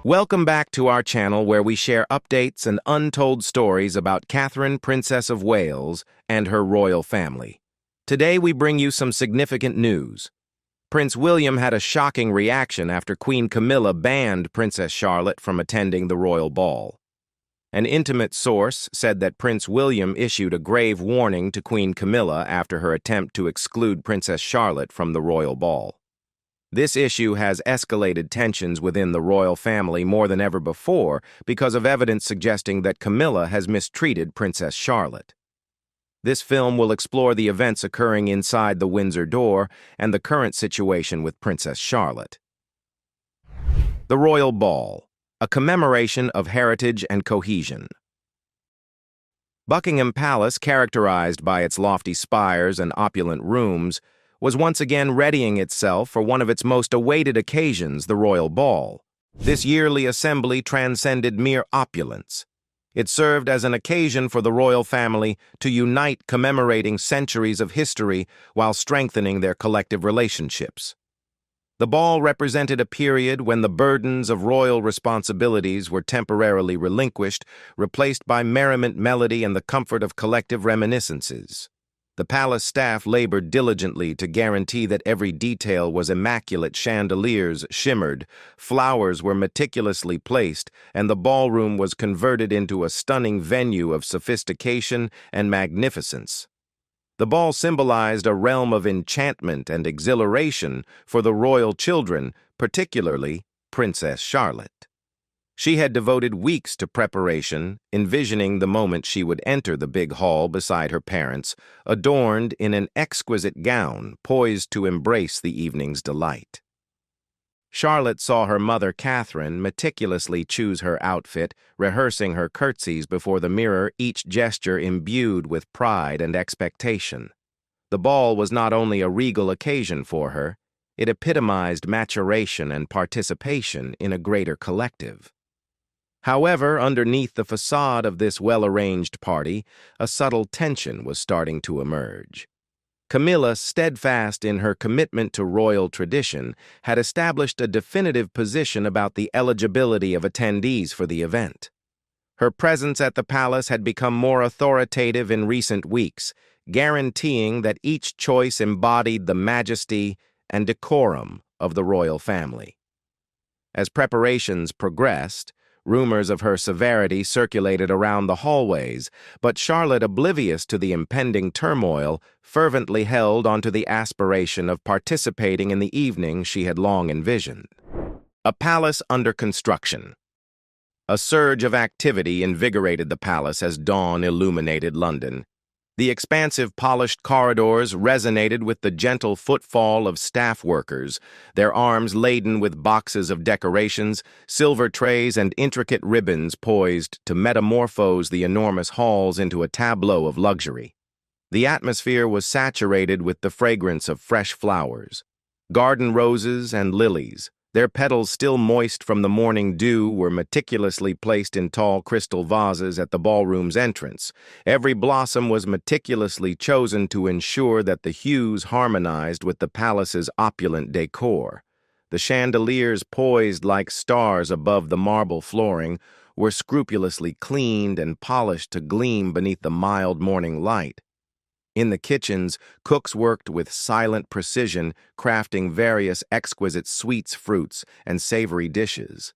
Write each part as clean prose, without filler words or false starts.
Welcome back to our channel where we share updates and untold stories about Catherine, Princess of Wales, and her royal family. Today we bring you some significant news. Prince William had a shocking reaction after Queen Camilla banned Princess Charlotte from attending the royal ball. An intimate source said that Prince William issued a grave warning to Queen Camilla after her attempt to exclude Princess Charlotte from the royal ball. This issue has escalated tensions within the royal family more than ever before because of evidence suggesting that Camilla has mistreated Princess Charlotte. This film will explore the events occurring inside the Windsor door and the current situation with Princess Charlotte. The Royal Ball, a commemoration of heritage and cohesion. Buckingham Palace, characterized by its lofty spires and opulent rooms, was once again readying itself for one of its most awaited occasions, the Royal Ball. This yearly assembly transcended mere opulence. It served as an occasion for the royal family to unite, commemorating centuries of history while strengthening their collective relationships. The ball represented a period when the burdens of royal responsibilities were temporarily relinquished, replaced by merriment, melody, and the comfort of collective reminiscences. The palace staff labored diligently to guarantee that every detail was immaculate. Chandeliers shimmered, flowers were meticulously placed, and the ballroom was converted into a stunning venue of sophistication and magnificence. The ball symbolized a realm of enchantment and exhilaration for the royal children, particularly Princess Charlotte. She had devoted weeks to preparation, envisioning the moment she would enter the big hall beside her parents, adorned in an exquisite gown poised to embrace the evening's delight. Charlotte saw her mother Catherine meticulously choose her outfit, rehearsing her curtsies before the mirror, each gesture imbued with pride and expectation. The ball was not only a regal occasion for her, it epitomized maturation and participation in a greater collective. However, underneath the facade of this well-arranged party, a subtle tension was starting to emerge. Camilla, steadfast in her commitment to royal tradition, had established a definitive position about the eligibility of attendees for the event. Her presence at the palace had become more authoritative in recent weeks, guaranteeing that each choice embodied the majesty and decorum of the royal family. As preparations progressed, rumors of her severity circulated around the hallways, but Charlotte, oblivious to the impending turmoil, fervently held onto the aspiration of participating in the evening she had long envisioned. A palace under construction. A surge of activity invigorated the palace as dawn illuminated London. The expansive, polished corridors resonated with the gentle footfall of staff workers, their arms laden with boxes of decorations, silver trays, and intricate ribbons poised to metamorphose the enormous halls into a tableau of luxury. The atmosphere was saturated with the fragrance of fresh flowers. Garden roses and lilies, their petals still moist from the morning dew, were meticulously placed in tall crystal vases at the ballroom's entrance. Every blossom was meticulously chosen to ensure that the hues harmonized with the palace's opulent decor. The chandeliers, poised like stars above the marble flooring, were scrupulously cleaned and polished to gleam beneath the mild morning light. In the kitchens, cooks worked with silent precision, crafting various exquisite sweets, fruits, and savory dishes.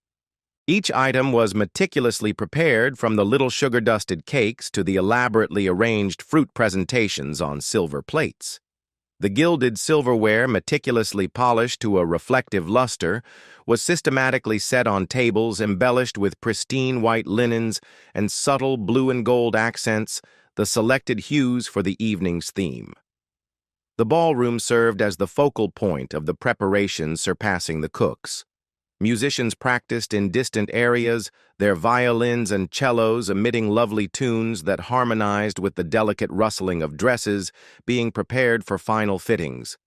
Each item was meticulously prepared, from the little sugar-dusted cakes to the elaborately arranged fruit presentations on silver plates. The gilded silverware, meticulously polished to a reflective luster, was systematically set on tables embellished with pristine white linens and subtle blue and gold accents, the selected hues for the evening's theme. The ballroom served as the focal point of the preparations, surpassing the cooks. Musicians practiced in distant areas, their violins and cellos emitting lovely tunes that harmonized with the delicate rustling of dresses being prepared for final fittings.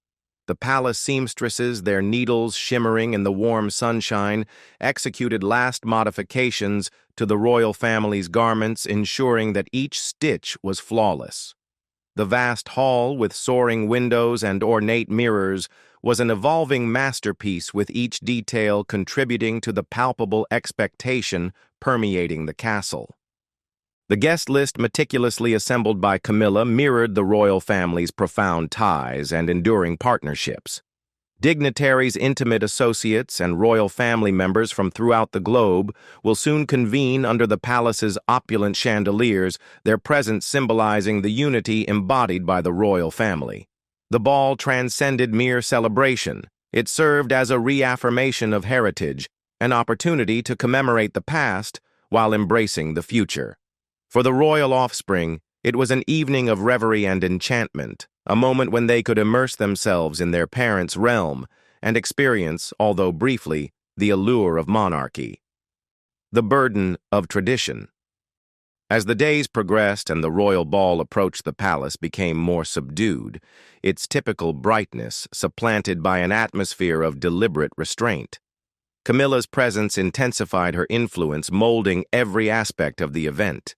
The palace seamstresses, their needles shimmering in the warm sunshine, executed last modifications to the royal family's garments, ensuring that each stitch was flawless. The vast hall, with soaring windows and ornate mirrors, was an evolving masterpiece, with each detail contributing to the palpable expectation permeating the castle. The guest list meticulously assembled by Camilla mirrored the royal family's profound ties and enduring partnerships. Dignitaries, intimate associates, and royal family members from throughout the globe will soon convene under the palace's opulent chandeliers, their presence symbolizing the unity embodied by the royal family. The ball transcended mere celebration. It served as a reaffirmation of heritage, an opportunity to commemorate the past while embracing the future. For the royal offspring, it was an evening of reverie and enchantment, a moment when they could immerse themselves in their parents' realm and experience, although briefly, the allure of monarchy. The burden of tradition. As the days progressed and the royal ball approached, the palace became more subdued, its typical brightness supplanted by an atmosphere of deliberate restraint. Camilla's presence intensified her influence, molding every aspect of the event.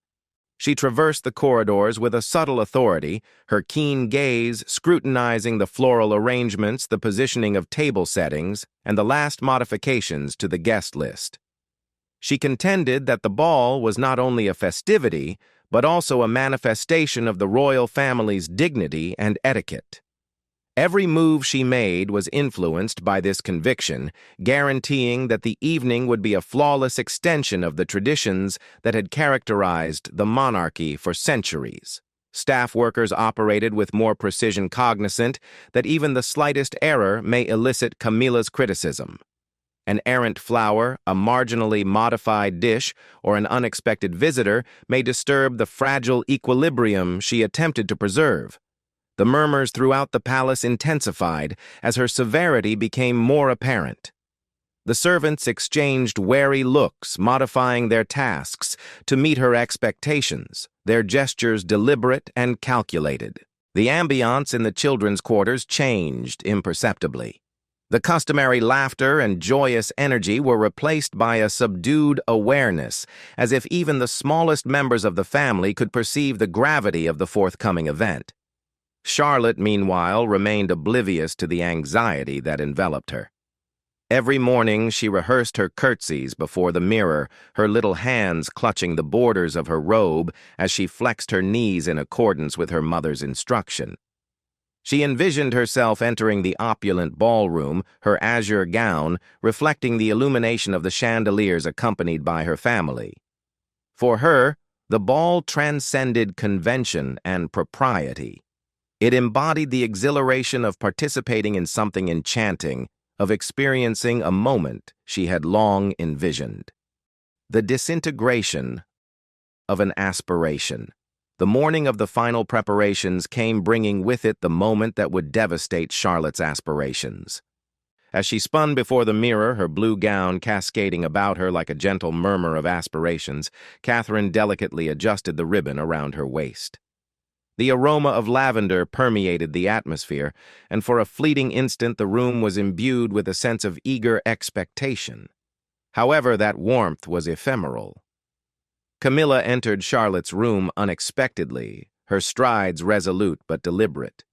She traversed the corridors with a subtle authority, her keen gaze scrutinizing the floral arrangements, the positioning of table settings, and the last modifications to the guest list. She contended that the ball was not only a festivity, but also a manifestation of the royal family's dignity and etiquette. Every move she made was influenced by this conviction, guaranteeing that the evening would be a flawless extension of the traditions that had characterized the monarchy for centuries. Staff workers operated with more precision, cognizant that even the slightest error may elicit Camilla's criticism. An errant flower, a marginally modified dish, or an unexpected visitor may disturb the fragile equilibrium she attempted to preserve. The murmurs throughout the palace intensified as her severity became more apparent. The servants exchanged wary looks, modifying their tasks to meet her expectations, their gestures deliberate and calculated. The ambiance in the children's quarters changed imperceptibly. The customary laughter and joyous energy were replaced by a subdued awareness, as if even the smallest members of the family could perceive the gravity of the forthcoming event. Charlotte, meanwhile, remained oblivious to the anxiety that enveloped her. Every morning she rehearsed her curtsies before the mirror, her little hands clutching the borders of her robe as she flexed her knees in accordance with her mother's instruction. She envisioned herself entering the opulent ballroom, her azure gown reflecting the illumination of the chandeliers accompanied by her family. For her, the ball transcended convention and propriety. It embodied the exhilaration of participating in something enchanting, of experiencing a moment she had long envisioned. The disintegration of an aspiration. The morning of the final preparations came, bringing with it the moment that would devastate Charlotte's aspirations. As she spun before the mirror, her blue gown cascading about her like a gentle murmur of aspirations, Catherine delicately adjusted the ribbon around her waist. The aroma of lavender permeated the atmosphere, and for a fleeting instant the room was imbued with a sense of eager expectation. However, that warmth was ephemeral. Camilla entered Charlotte's room unexpectedly, her strides resolute but deliberate.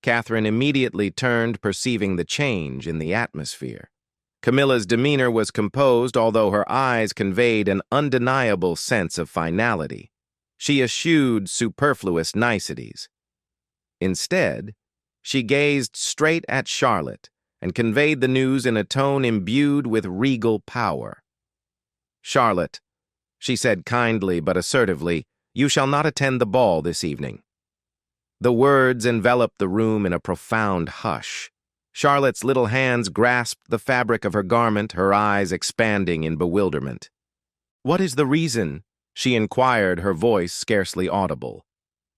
Catherine immediately turned, perceiving the change in the atmosphere. Camilla's demeanor was composed, although her eyes conveyed an undeniable sense of finality. She eschewed superfluous niceties. Instead, she gazed straight at Charlotte and conveyed the news in a tone imbued with regal power. "Charlotte," she said kindly but assertively, "you shall not attend the ball this evening." The words enveloped the room in a profound hush. Charlotte's little hands grasped the fabric of her garment, her eyes expanding in bewilderment. "What is the reason?" she inquired, her voice scarcely audible.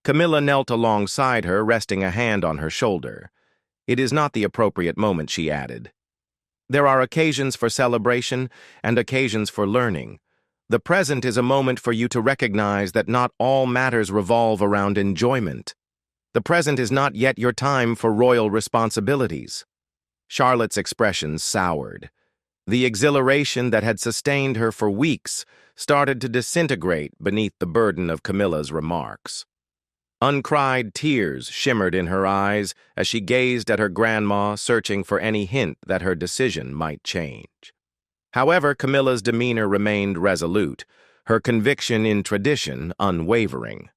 Camilla knelt alongside her, resting a hand on her shoulder. "It is not the appropriate moment," she added. "There are occasions for celebration and occasions for learning. The present is a moment for you to recognize that not all matters revolve around enjoyment. The present is not yet your time for royal responsibilities." Charlotte's expression soured. The exhilaration that had sustained her for weeks started to disintegrate beneath the burden of Camilla's remarks. Uncried tears shimmered in her eyes as she gazed at her grandma, searching for any hint that her decision might change. However, Camilla's demeanor remained resolute, her conviction in tradition unwavering.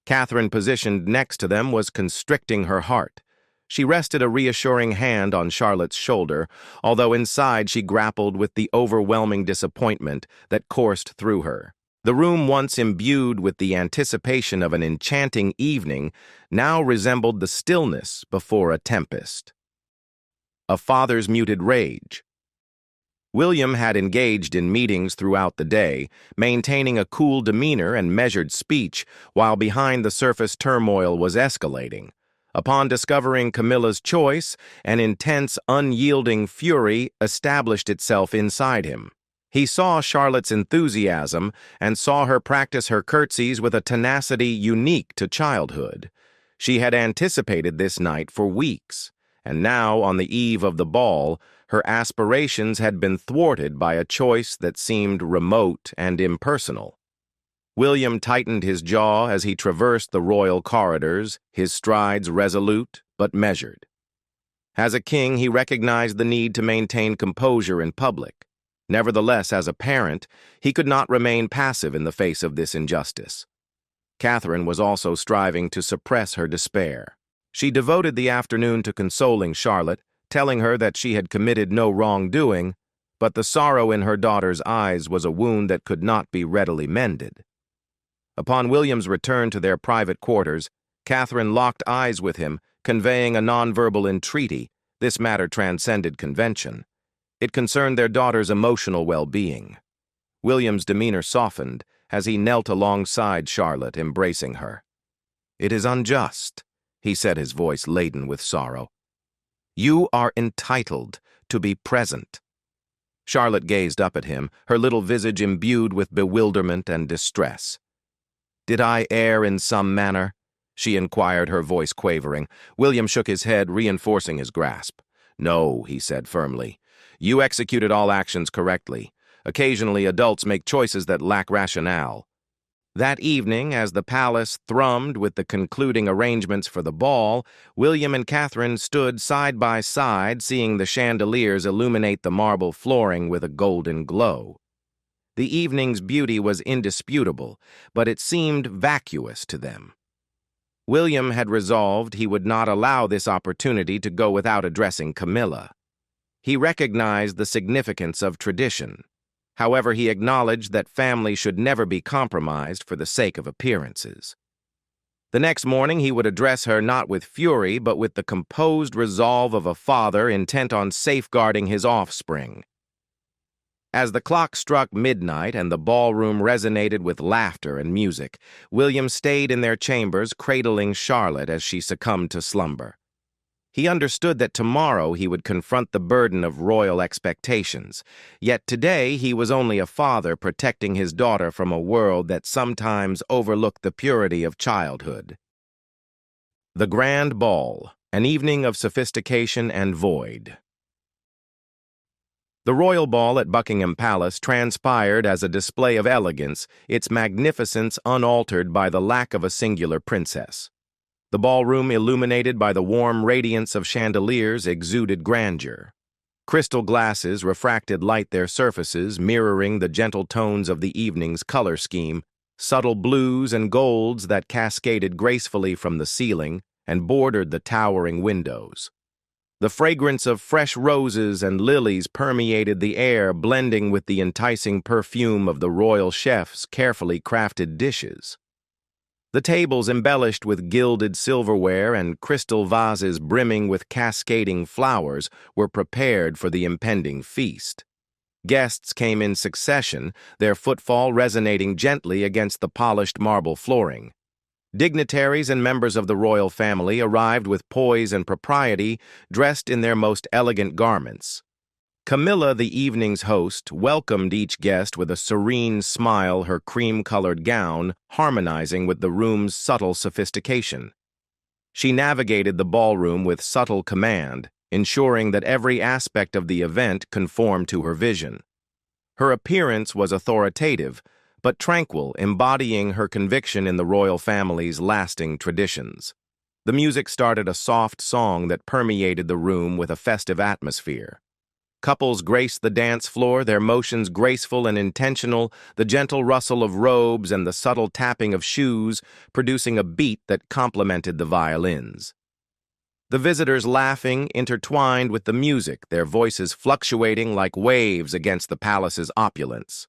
Catherine, positioned next to them, was constricting her heart. She rested a reassuring hand on Charlotte's shoulder, although inside she grappled with the overwhelming disappointment that coursed through her. The room, once imbued with the anticipation of an enchanting evening, now resembled the stillness before a tempest. A father's muted rage. William had engaged in meetings throughout the day, maintaining a cool demeanor and measured speech, while behind-the-surface turmoil was escalating. Upon discovering Camilla's choice, an intense, unyielding fury established itself inside him. He saw Charlotte's enthusiasm and saw her practice her curtsies with a tenacity unique to childhood. She had anticipated this night for weeks, and now, on the eve of the ball, her aspirations had been thwarted by a choice that seemed remote and impersonal. William tightened his jaw as he traversed the royal corridors, his strides resolute but measured. As a king, he recognized the need to maintain composure in public. Nevertheless, as a parent, he could not remain passive in the face of this injustice. Catherine was also striving to suppress her despair. She devoted the afternoon to consoling Charlotte, telling her that she had committed no wrongdoing, but the sorrow in her daughter's eyes was a wound that could not be readily mended. Upon William's return to their private quarters, Catherine locked eyes with him, conveying a nonverbal entreaty. This matter transcended convention. It concerned their daughter's emotional well-being. William's demeanor softened as he knelt alongside Charlotte, embracing her. "It is unjust," he said, his voice laden with sorrow. "You are entitled to be present." Charlotte gazed up at him, her little visage imbued with bewilderment and distress. "Did I err in some manner?" she inquired, her voice quavering. William shook his head, reinforcing his grasp. "No," he said firmly. "You executed all actions correctly. Occasionally, adults make choices that lack rationale." That evening, as the palace thrummed with the concluding arrangements for the ball, William and Catherine stood side by side, seeing the chandeliers illuminate the marble flooring with a golden glow. The evening's beauty was indisputable, but it seemed vacuous to them. William had resolved he would not allow this opportunity to go without addressing Camilla. He recognized the significance of tradition. However, he acknowledged that family should never be compromised for the sake of appearances. The next morning, he would address her not with fury, but with the composed resolve of a father intent on safeguarding his offspring. As the clock struck midnight and the ballroom resonated with laughter and music, William stayed in their chambers, cradling Charlotte as she succumbed to slumber. He understood that tomorrow he would confront the burden of royal expectations, yet today he was only a father protecting his daughter from a world that sometimes overlooked the purity of childhood. The Grand Ball, an evening of sophistication and void. The royal ball at Buckingham Palace transpired as a display of elegance, its magnificence unaltered by the lack of a singular princess. The ballroom, illuminated by the warm radiance of chandeliers, exuded grandeur. Crystal glasses refracted light their surfaces, mirroring the gentle tones of the evening's color scheme, subtle blues and golds that cascaded gracefully from the ceiling and bordered the towering windows. The fragrance of fresh roses and lilies permeated the air, blending with the enticing perfume of the royal chef's carefully crafted dishes. The tables, embellished with gilded silverware and crystal vases brimming with cascading flowers, were prepared for the impending feast. Guests came in succession, their footfall resonating gently against the polished marble flooring. Dignitaries and members of the royal family arrived with poise and propriety, dressed in their most elegant garments. Camilla, the evening's host, welcomed each guest with a serene smile, her cream-colored gown harmonizing with the room's subtle sophistication. She navigated the ballroom with subtle command, ensuring that every aspect of the event conformed to her vision. Her appearance was authoritative, but tranquil, embodying her conviction in the royal family's lasting traditions. The music started a soft song that permeated the room with a festive atmosphere. Couples graced the dance floor, their motions graceful and intentional, the gentle rustle of robes and the subtle tapping of shoes producing a beat that complemented the violins. The visitors laughing intertwined with the music, their voices fluctuating like waves against the palace's opulence.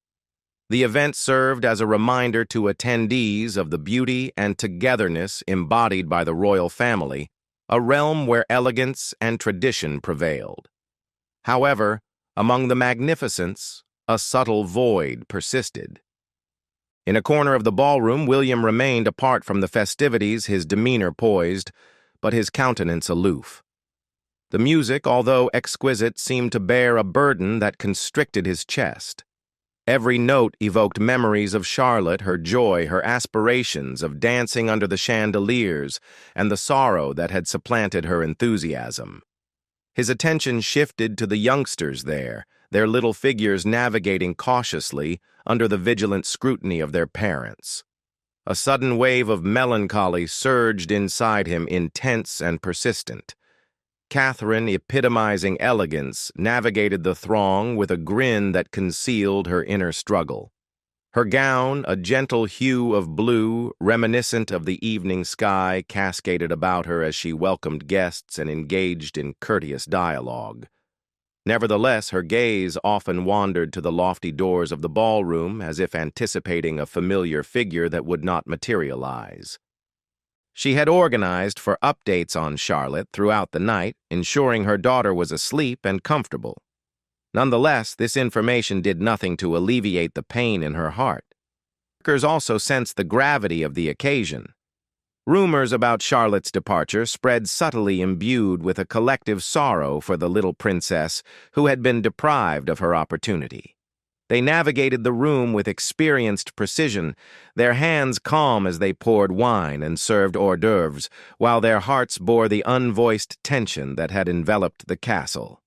The event served as a reminder to attendees of the beauty and togetherness embodied by the royal family, a realm where elegance and tradition prevailed. However, among the magnificence, a subtle void persisted. In a corner of the ballroom, William remained apart from the festivities, his demeanor poised, but his countenance aloof. The music, although exquisite, seemed to bear a burden that constricted his chest. Every note evoked memories of Charlotte, her joy, her aspirations of dancing under the chandeliers, and the sorrow that had supplanted her enthusiasm. His attention shifted to the youngsters there, their little figures navigating cautiously under the vigilant scrutiny of their parents. A sudden wave of melancholy surged inside him, intense and persistent. Catherine, epitomizing elegance, navigated the throng with a grin that concealed her inner struggle. Her gown, a gentle hue of blue, reminiscent of the evening sky, cascaded about her as she welcomed guests and engaged in courteous dialogue. Nevertheless, her gaze often wandered to the lofty doors of the ballroom as if anticipating a familiar figure that would not materialize. She had organized for updates on Charlotte throughout the night, ensuring her daughter was asleep and comfortable. Nonetheless, this information did nothing to alleviate the pain in her heart. Workers also sensed the gravity of the occasion. Rumors about Charlotte's departure spread subtly, imbued with a collective sorrow for the little princess who had been deprived of her opportunity. They navigated the room with experienced precision, their hands calm as they poured wine and served hors d'oeuvres, while their hearts bore the unvoiced tension that had enveloped the castle.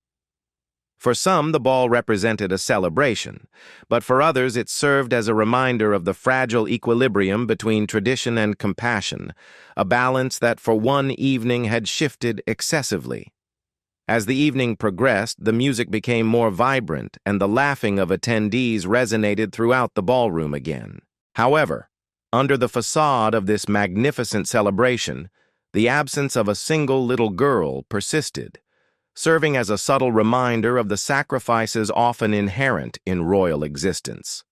For some, the ball represented a celebration, but for others it served as a reminder of the fragile equilibrium between tradition and compassion, a balance that for one evening had shifted excessively. As the evening progressed, the music became more vibrant, and the laughing of attendees resonated throughout the ballroom again. However, under the facade of this magnificent celebration, the absence of a single little girl persisted, serving as a subtle reminder of the sacrifices often inherent in royal existence.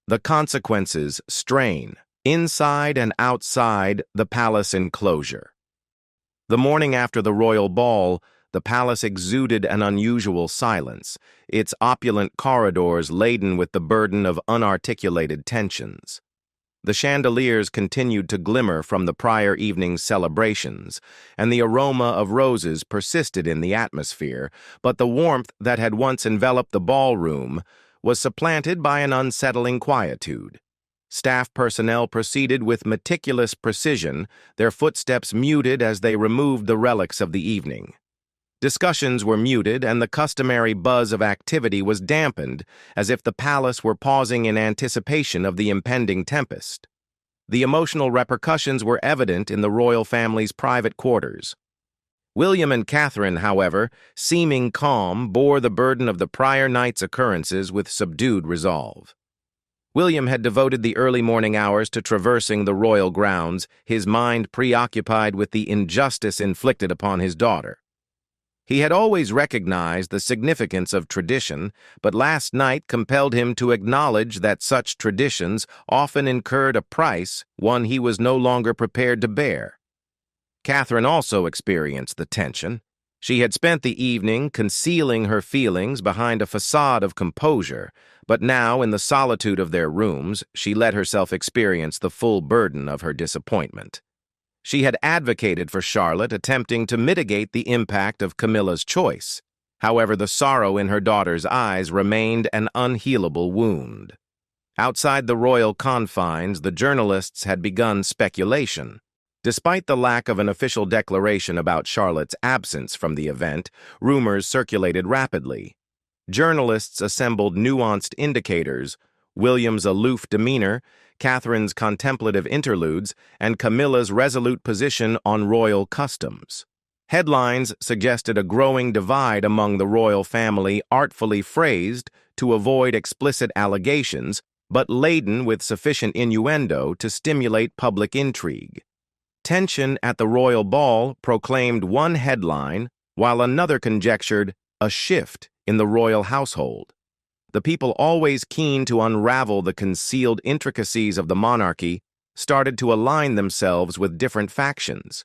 The consequences strain, inside and outside the palace enclosure. The morning after the royal ball, the palace exuded an unusual silence, its opulent corridors laden with the burden of unarticulated tensions. The chandeliers continued to glimmer from the prior evening's celebrations, and the aroma of roses persisted in the atmosphere, but the warmth that had once enveloped the ballroom was supplanted by an unsettling quietude. Staff personnel proceeded with meticulous precision, their footsteps muted as they removed the relics of the evening. Discussions were muted, and the customary buzz of activity was dampened, as if the palace were pausing in anticipation of the impending tempest. The emotional repercussions were evident in the royal family's private quarters. William and Catherine, however, seeming calm, bore the burden of the prior night's occurrences with subdued resolve. William had devoted the early morning hours to traversing the royal grounds, his mind preoccupied with the injustice inflicted upon his daughter. He had always recognized the significance of tradition, but last night compelled him to acknowledge that such traditions often incurred a price, one he was no longer prepared to bear. Catherine also experienced the tension. She had spent the evening concealing her feelings behind a facade of composure, but now, in the solitude of their rooms, she let herself experience the full burden of her disappointment. She had advocated for Charlotte, attempting to mitigate the impact of Camilla's choice. However, the sorrow in her daughter's eyes remained an unhealable wound. Outside the royal confines, the journalists had begun speculation. Despite the lack of an official declaration about Charlotte's absence from the event, rumors circulated rapidly. Journalists assembled nuanced indicators, William's aloof demeanor, Catherine's contemplative interludes, and Camilla's resolute position on royal customs. Headlines suggested a growing divide among the royal family, artfully phrased to avoid explicit allegations, but laden with sufficient innuendo to stimulate public intrigue. Tension at the royal ball proclaimed one headline, while another conjectured a shift in the royal household. The people, always keen to unravel the concealed intricacies of the monarchy, started to align themselves with different factions.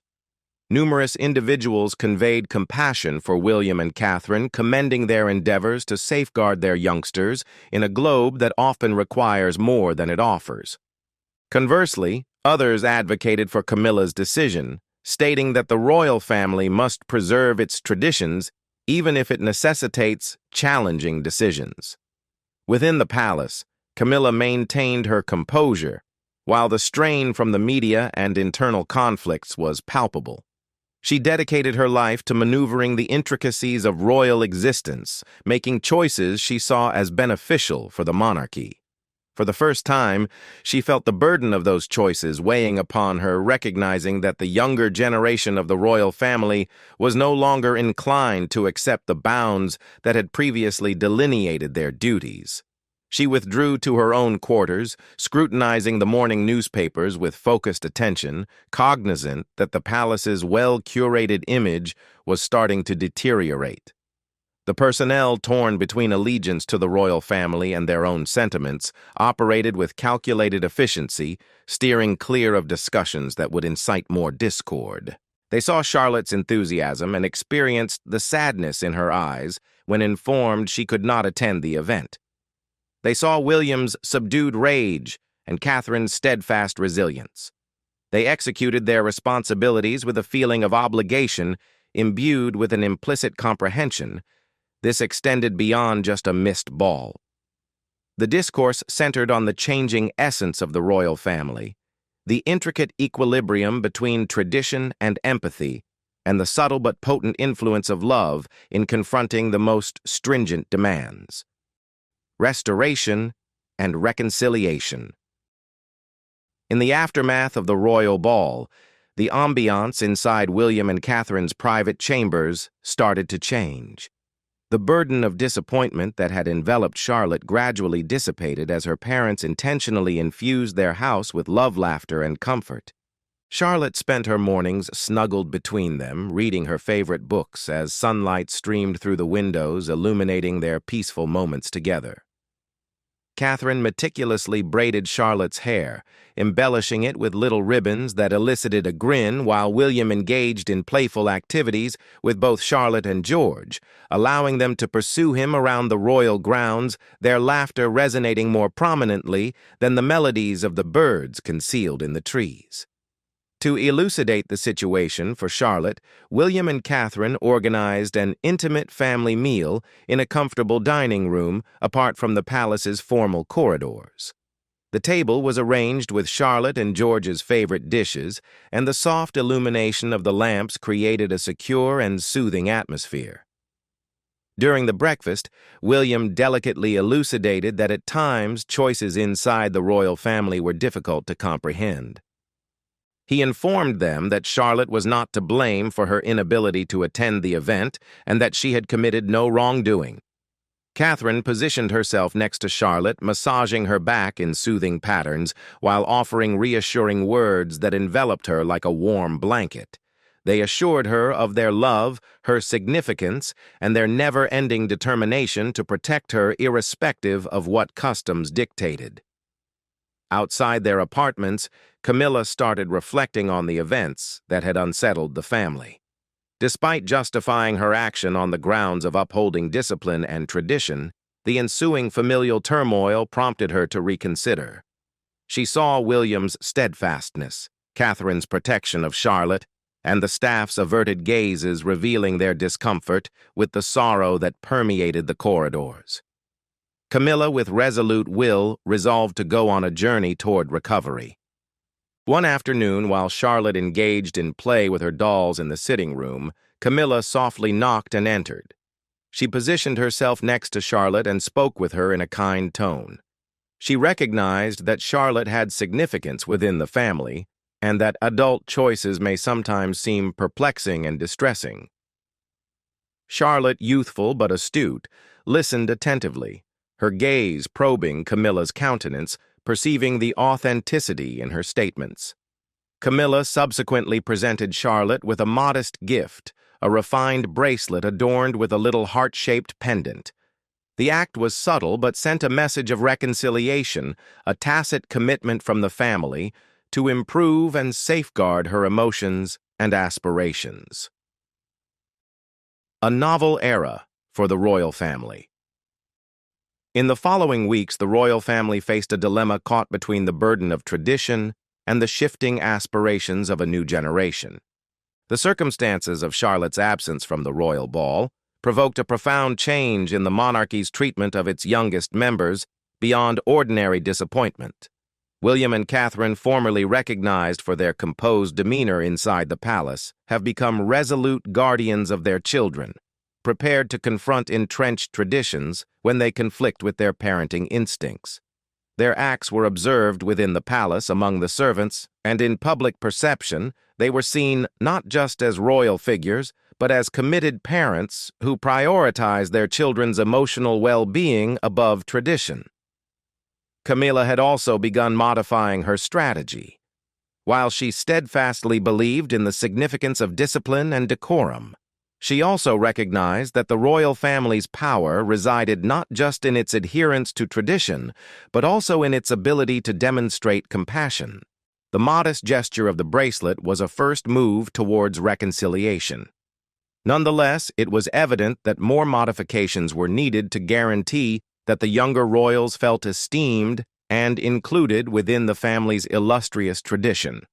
Numerous individuals conveyed compassion for William and Catherine, commending their endeavors to safeguard their youngsters in a globe that often requires more than it offers. Conversely, others advocated for Camilla's decision, stating that the royal family must preserve its traditions even if it necessitates challenging decisions. Within the palace, Camilla maintained her composure, while the strain from the media and internal conflicts was palpable. She dedicated her life to maneuvering the intricacies of royal existence, making choices she saw as beneficial for the monarchy. For the first time, she felt the burden of those choices weighing upon her, recognizing that the younger generation of the royal family was no longer inclined to accept the bounds that had previously delineated their duties. She withdrew to her own quarters, scrutinizing the morning newspapers with focused attention, cognizant that the palace's well-curated image was starting to deteriorate. The personnel, torn between allegiance to the royal family and their own sentiments, operated with calculated efficiency, steering clear of discussions that would incite more discord. They saw Charlotte's enthusiasm and experienced the sadness in her eyes when informed she could not attend the event. They saw William's subdued rage and Catherine's steadfast resilience. They executed their responsibilities with a feeling of obligation imbued with an implicit comprehension. This extended beyond just a missed ball. The discourse centered on the changing essence of the royal family, the intricate equilibrium between tradition and empathy, and the subtle but potent influence of love in confronting the most stringent demands. Restoration and reconciliation. In the aftermath of the royal ball, the ambiance inside William and Catherine's private chambers started to change. The burden of disappointment that had enveloped Charlotte gradually dissipated as her parents intentionally infused their house with love, laughter, and comfort. Charlotte spent her mornings snuggled between them, reading her favorite books as sunlight streamed through the windows, illuminating their peaceful moments together. Catherine meticulously braided Charlotte's hair, embellishing it with little ribbons that elicited a grin, while William engaged in playful activities with both Charlotte and George, allowing them to pursue him around the royal grounds, their laughter resonating more prominently than the melodies of the birds concealed in the trees. To elucidate the situation for Charlotte, William and Catherine organized an intimate family meal in a comfortable dining room apart from the palace's formal corridors. The table was arranged with Charlotte and George's favorite dishes, and the soft illumination of the lamps created a secure and soothing atmosphere. During the breakfast, William delicately elucidated that at times choices inside the royal family were difficult to comprehend. He informed them that Charlotte was not to blame for her inability to attend the event and that she had committed no wrongdoing. Catherine positioned herself next to Charlotte, massaging her back in soothing patterns while offering reassuring words that enveloped her like a warm blanket. They assured her of their love, her significance, and their never-ending determination to protect her irrespective of what customs dictated. Outside their apartments, Camilla started reflecting on the events that had unsettled the family. Despite justifying her action on the grounds of upholding discipline and tradition, the ensuing familial turmoil prompted her to reconsider. She saw William's steadfastness, Catherine's protection of Charlotte, and the staff's averted gazes revealing their discomfort with the sorrow that permeated the corridors. Camilla, with resolute will, resolved to go on a journey toward recovery. One afternoon, while Charlotte engaged in play with her dolls in the sitting room, Camilla softly knocked and entered. She positioned herself next to Charlotte and spoke with her in a kind tone. She recognized that Charlotte had significance within the family, and that adult choices may sometimes seem perplexing and distressing. Charlotte, youthful but astute, listened attentively, her gaze probing Camilla's countenance, perceiving the authenticity in her statements. Camilla subsequently presented Charlotte with a modest gift, a refined bracelet adorned with a little heart-shaped pendant. The act was subtle but sent a message of reconciliation, a tacit commitment from the family to improve and safeguard her emotions and aspirations. A novel era for the royal family. In the following weeks, the royal family faced a dilemma caught between the burden of tradition and the shifting aspirations of a new generation. The circumstances of Charlotte's absence from the royal ball provoked a profound change in the monarchy's treatment of its youngest members beyond ordinary disappointment. William and Catherine, formerly recognized for their composed demeanor inside the palace, have become resolute guardians of their children, prepared to confront entrenched traditions when they conflict with their parenting instincts. Their acts were observed within the palace among the servants, and in public perception, they were seen not just as royal figures, but as committed parents who prioritize their children's emotional well-being above tradition. Camilla had also begun modifying her strategy. While she steadfastly believed in the significance of discipline and decorum, she also recognized that the royal family's power resided not just in its adherence to tradition, but also in its ability to demonstrate compassion. The modest gesture of the bracelet was a first move towards reconciliation. Nonetheless, it was evident that more modifications were needed to guarantee that the younger royals felt esteemed and included within the family's illustrious tradition.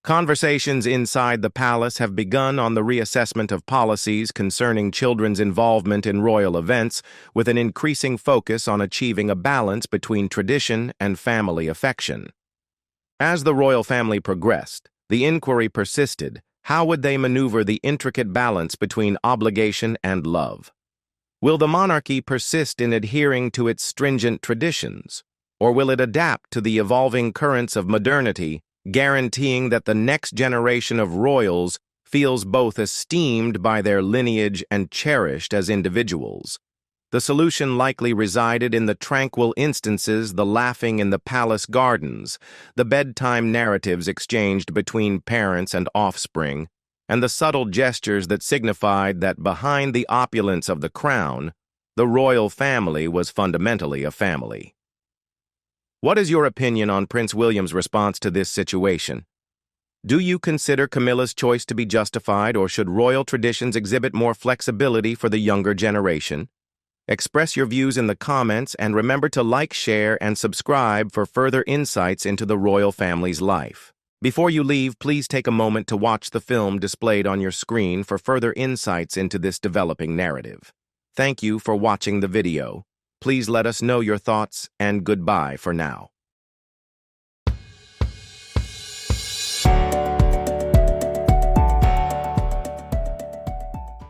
Conversations inside the palace have begun on the reassessment of policies concerning children's involvement in royal events, with an increasing focus on achieving a balance between tradition and family affection. As the royal family progressed, the inquiry persisted: how would they maneuver the intricate balance between obligation and love? Will the monarchy persist in adhering to its stringent traditions, or will it adapt to the evolving currents of modernity, guaranteeing that the next generation of royals feels both esteemed by their lineage and cherished as individuals? The solution likely resided in the tranquil instances, the laughing in the palace gardens, the bedtime narratives exchanged between parents and offspring, and the subtle gestures that signified that behind the opulence of the crown, the royal family was fundamentally a family. What is your opinion on Prince William's response to this situation? Do you consider Camilla's choice to be justified, or should royal traditions exhibit more flexibility for the younger generation? Express your views in the comments, and remember to like, share, and subscribe for further insights into the royal family's life. Before you leave, please take a moment to watch the film displayed on your screen for further insights into this developing narrative. Thank you for watching the video. Please let us know your thoughts, and goodbye for now.